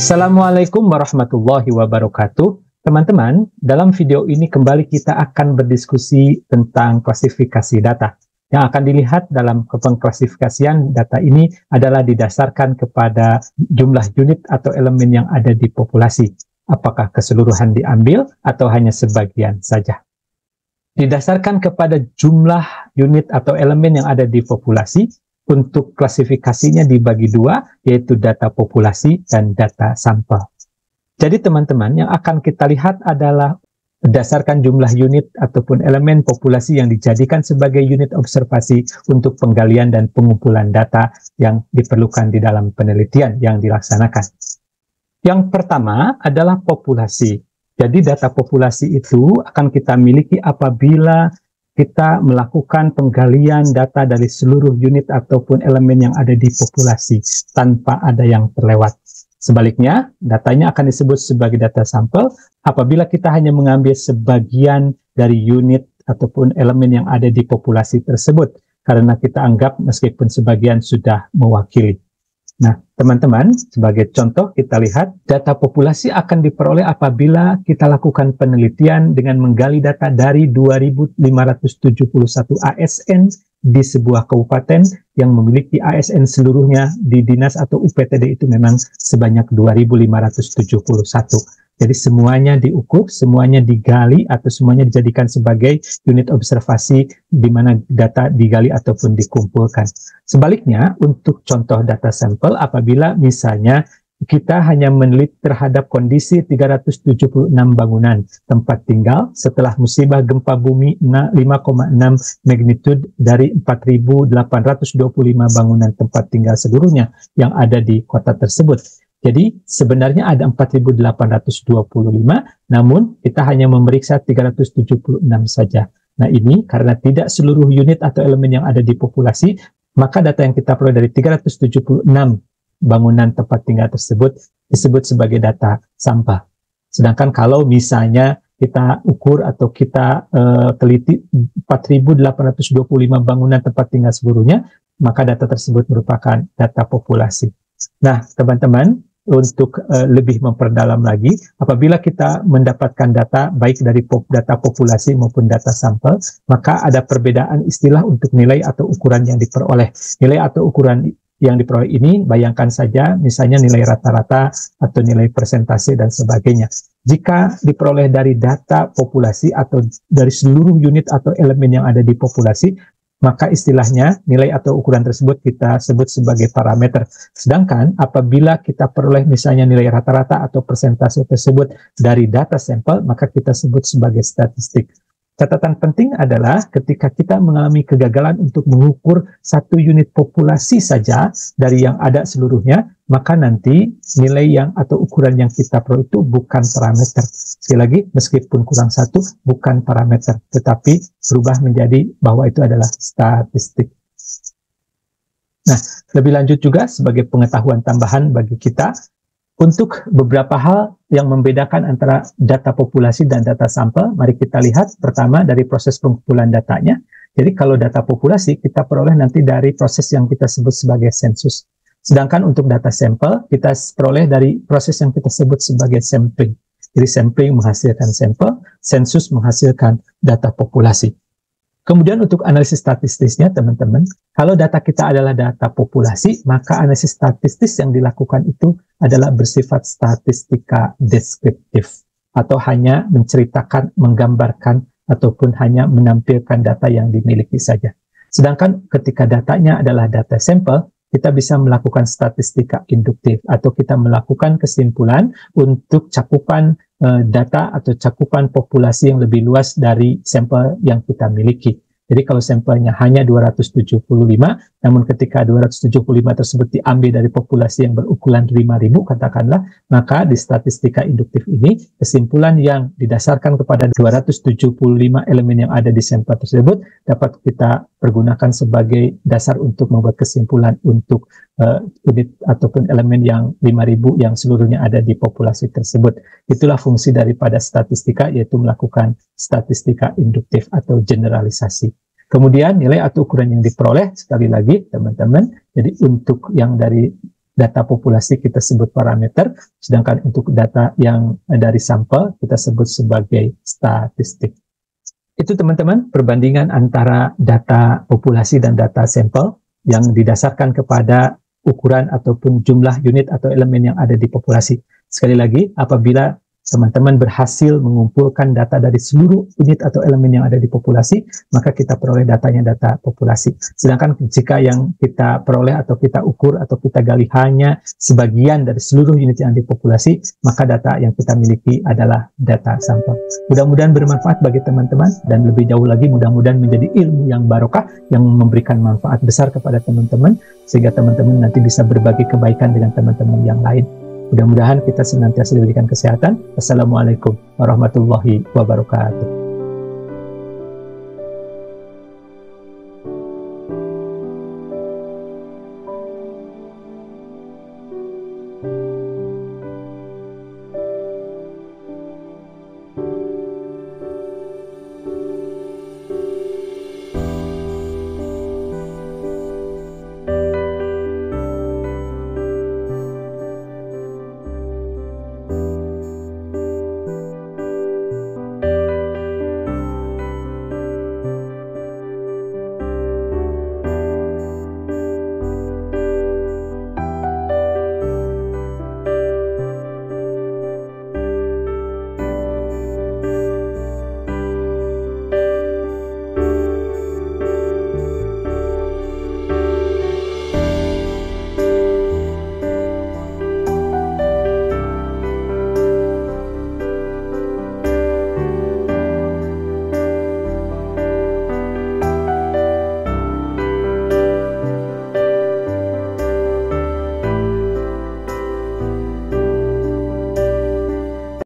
Assalamualaikum warahmatullahi wabarakatuh. Teman-teman, dalam video ini kembali kita akan berdiskusi tentang klasifikasi data. Yang akan dilihat dalam pengklasifikasian data ini adalah didasarkan kepada jumlah unit atau elemen yang ada di populasi. Apakah keseluruhan diambil atau hanya sebagian saja. Didasarkan kepada jumlah unit atau elemen yang ada di populasi, untuk klasifikasinya dibagi dua, yaitu data populasi dan data sampel. Jadi teman-teman, yang akan kita lihat adalah berdasarkan jumlah unit ataupun elemen populasi yang dijadikan sebagai unit observasi untuk penggalian dan pengumpulan data yang diperlukan di dalam penelitian yang dilaksanakan. Yang pertama adalah populasi. Jadi data populasi itu akan kita miliki apabila kita melakukan penggalian data dari seluruh unit ataupun elemen yang ada di populasi tanpa ada yang terlewat. Sebaliknya, datanya akan disebut sebagai data sampel apabila kita hanya mengambil sebagian dari unit ataupun elemen yang ada di populasi tersebut, karena kita anggap meskipun sebagian sudah mewakili. Nah, teman-teman, sebagai contoh kita lihat data populasi akan diperoleh apabila kita lakukan penelitian dengan menggali data dari 2.571 ASN di sebuah kabupaten yang memiliki ASN seluruhnya di dinas atau UPTD itu memang sebanyak 2.571. Jadi semuanya diukur, semuanya digali atau semuanya dijadikan sebagai unit observasi di mana data digali ataupun dikumpulkan. Sebaliknya, untuk contoh data sampel, apabila misalnya kita hanya meneliti terhadap kondisi 376 bangunan tempat tinggal setelah musibah gempa bumi 5,6 magnitude dari 4.825 bangunan tempat tinggal seluruhnya yang ada di kota tersebut. Jadi sebenarnya ada 4.825, namun kita hanya memeriksa 376 saja. Nah ini karena tidak seluruh unit atau elemen yang ada di populasi, maka data yang kita peroleh dari 376 bangunan tempat tinggal tersebut disebut sebagai data sampel. Sedangkan kalau misalnya kita ukur atau kita teliti 4.825 bangunan tempat tinggal seluruhnya, maka data tersebut merupakan data populasi. Nah teman-teman, untuk lebih memperdalam lagi, apabila kita mendapatkan data baik dari data populasi maupun data sampel, maka ada perbedaan istilah untuk nilai atau ukuran yang diperoleh. Nilai atau ukuran yang diperoleh ini, bayangkan saja misalnya nilai rata-rata atau nilai persentase dan sebagainya. Jika diperoleh dari data populasi atau dari seluruh unit atau elemen yang ada di populasi, maka istilahnya nilai atau ukuran tersebut kita sebut sebagai parameter. Sedangkan apabila kita peroleh misalnya nilai rata-rata atau persentase tersebut dari data sampel, maka kita sebut sebagai statistik. Catatan penting adalah ketika kita mengalami kegagalan untuk mengukur satu unit populasi saja dari yang ada seluruhnya, maka nanti nilai yang atau ukuran yang kita peroleh itu bukan parameter. Sekali lagi, meskipun kurang satu, bukan parameter, tetapi berubah menjadi bahwa itu adalah statistik. Nah, lebih lanjut juga sebagai pengetahuan tambahan bagi kita, untuk beberapa hal yang membedakan antara data populasi dan data sampel, mari kita lihat pertama dari proses pengumpulan datanya. Jadi kalau data populasi kita peroleh nanti dari proses yang kita sebut sebagai sensus. Sedangkan untuk data sampel kita peroleh dari proses yang kita sebut sebagai sampling. Jadi sampling menghasilkan sampel, sensus menghasilkan data populasi. Kemudian untuk analisis statistisnya teman-teman, kalau data kita adalah data populasi, maka analisis statistis yang dilakukan itu adalah bersifat statistika deskriptif atau hanya menceritakan, menggambarkan, ataupun hanya menampilkan data yang dimiliki saja. Sedangkan ketika datanya adalah data sampel, kita bisa melakukan statistika induktif atau kita melakukan kesimpulan untuk cakupan data atau cakupan populasi yang lebih luas dari sampel yang kita miliki. Jadi kalau sampelnya hanya 275, namun ketika 275 tersebut diambil dari populasi yang berukuran 5.000 katakanlah, maka di statistika induktif ini kesimpulan yang didasarkan kepada 275 elemen yang ada di sampel tersebut dapat kita pergunakan sebagai dasar untuk membuat kesimpulan untuk unit ataupun elemen yang 5.000 yang seluruhnya ada di populasi tersebut. Itulah fungsi daripada statistika, yaitu melakukan statistika induktif atau generalisasi. Kemudian nilai atau ukuran yang diperoleh, sekali lagi teman-teman, jadi untuk yang dari data populasi kita sebut parameter, sedangkan untuk data yang dari sampel kita sebut sebagai statistik. Itu teman-teman perbandingan antara data populasi dan data sampel yang didasarkan kepada ukuran ataupun jumlah unit atau elemen yang ada di populasi. Sekali lagi, apabila teman-teman berhasil mengumpulkan data dari seluruh unit atau elemen yang ada di populasi, maka kita peroleh datanya data populasi. Sedangkan jika yang kita peroleh atau kita ukur atau kita gali hanya sebagian dari seluruh unit yang ada di populasi, maka data yang kita miliki adalah data sampel. Mudah-mudahan bermanfaat bagi teman-teman, dan lebih jauh lagi mudah-mudahan menjadi ilmu yang barokah yang memberikan manfaat besar kepada teman-teman, sehingga teman-teman nanti bisa berbagi kebaikan dengan teman-teman yang lain. Mudah-mudahan kita senantiasa diberikan kesehatan. Assalamualaikum warahmatullahi wabarakatuh.